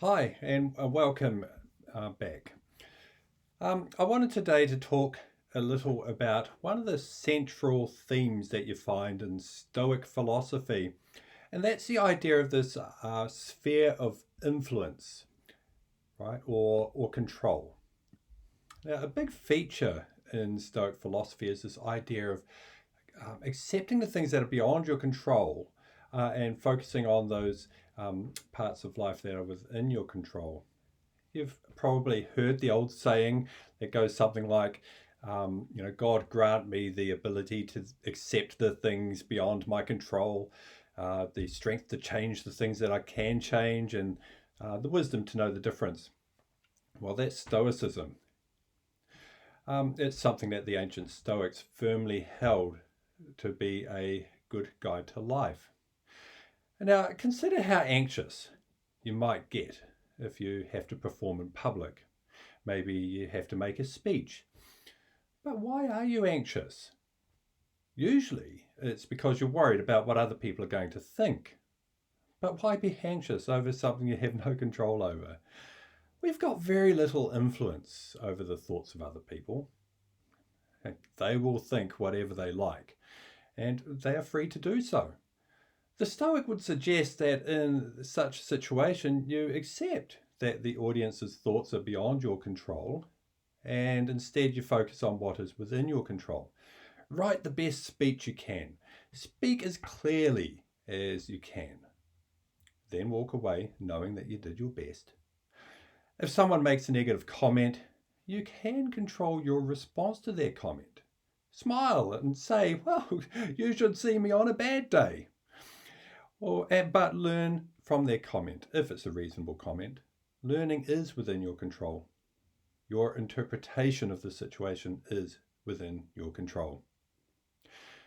Hi, and welcome back. I wanted today to talk a little about one of the central themes that you find in Stoic philosophy, and that's the idea of this sphere of influence, right, or control. Now, a big feature in Stoic philosophy is this idea of accepting the things that are beyond your control and focusing on those parts of life that are within your control. You've probably heard the old saying that goes something like, God grant me the ability to accept the things beyond my control, the strength to change the things that I can change, and the wisdom to know the difference. Well, that's Stoicism. It's something that the ancient Stoics firmly held to be a good guide to life. Now, consider how anxious you might get if you have to perform in public. Maybe you have to make a speech. But why are you anxious? Usually, it's because you're worried about what other people are going to think. But why be anxious over something you have no control over? We've got very little influence over the thoughts of other people. They will think whatever they like, and they are free to do so. The Stoic would suggest that in such a situation, you accept that the audience's thoughts are beyond your control and instead you focus on what is within your control. Write the best speech you can. Speak as clearly as you can. Then walk away knowing that you did your best. If someone makes a negative comment, you can control your response to their comment. Smile and say, well, you should see me on a bad day. But learn from their comment, if it's a reasonable comment. Learning is within your control. Your interpretation of the situation is within your control.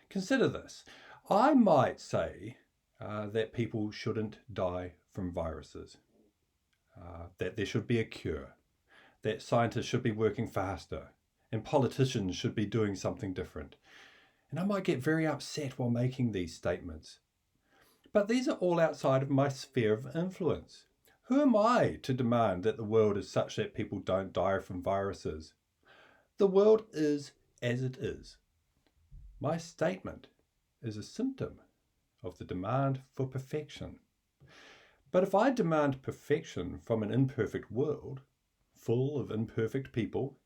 Consider this. I might say that people shouldn't die from viruses, that there should be a cure, that scientists should be working faster, and politicians should be doing something different. And I might get very upset while making these statements. But these are all outside of my sphere of influence. Who am I to demand that the world is such that people don't die from viruses? The world is as it is. My statement is a symptom of the demand for perfection. But if I demand perfection from an imperfect world, full of imperfect people,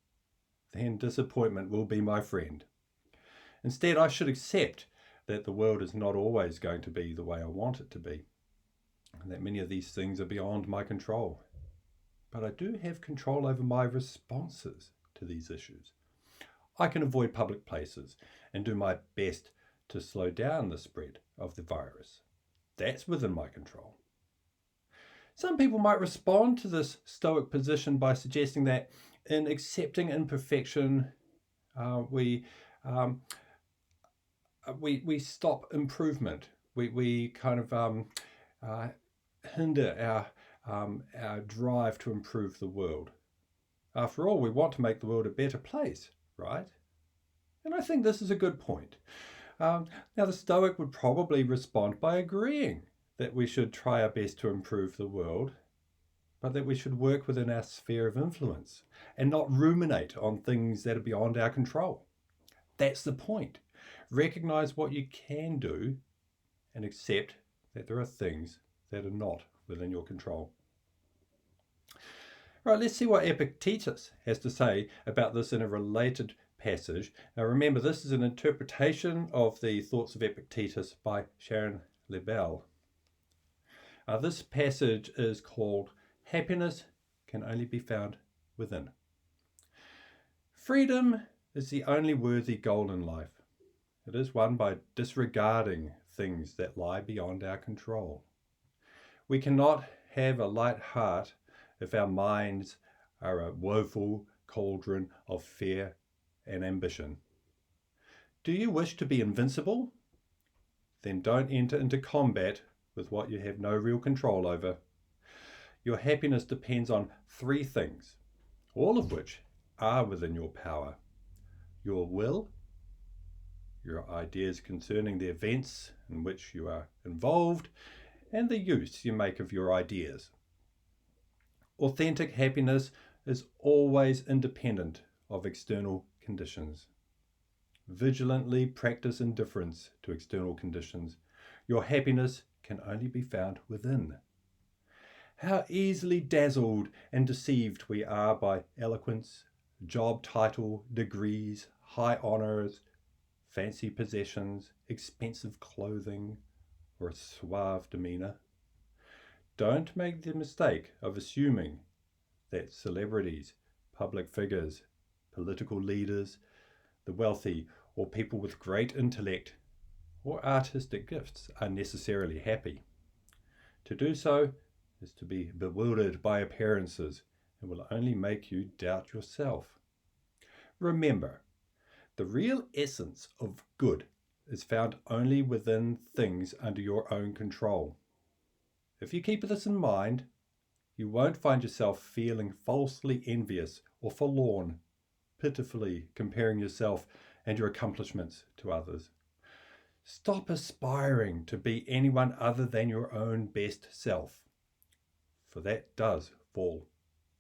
then disappointment will be my friend. Instead, I should accept that the world is not always going to be the way I want it to be, and that many of these things are beyond my control. But I do have control over my responses to these issues. I can avoid public places and do my best to slow down the spread of the virus. That's within my control. Some people might respond to this Stoic position by suggesting that in accepting imperfection, um, we stop improvement. We kind of uh, hinder our drive to improve the world. After all, we want to make the world a better place, right? And I think this is a good point. Now, the Stoic would probably respond by agreeing that we should try our best to improve the world, but that we should work within our sphere of influence and not ruminate on things that are beyond our control. That's the point. Recognize what you can do and accept that there are things that are not within your control. Right, let's see what Epictetus has to say about this in a related passage. Now remember, this is an interpretation of the thoughts of Epictetus by Sharon Lebel. This passage is called Happiness Can Only Be Found Within. Freedom is the only worthy goal in life. It is won by disregarding things that lie beyond our control. We cannot have a light heart if our minds are a woeful cauldron of fear and ambition. Do you wish to be invincible? Then don't enter into combat with what you have no real control over. Your happiness depends on three things, all of which are within your power: your will, your ideas concerning the events in which you are involved, and the use you make of your ideas. Authentic happiness is always independent of external conditions. Vigilantly practice indifference to external conditions. Your happiness can only be found within. How easily dazzled and deceived we are by eloquence, job title, degrees, high honours, fancy possessions, expensive clothing, or a suave demeanour. Don't make the mistake of assuming that celebrities, public figures, political leaders, the wealthy, or people with great intellect or artistic gifts are necessarily happy. To do so is to be bewildered by appearances and will only make you doubt yourself. Remember, the real essence of good is found only within things under your own control. If you keep this in mind, you won't find yourself feeling falsely envious or forlorn, pitifully comparing yourself and your accomplishments to others. Stop aspiring to be anyone other than your own best self, for that does fall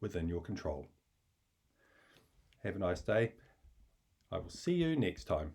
within your control. Have a nice day. I will see you next time.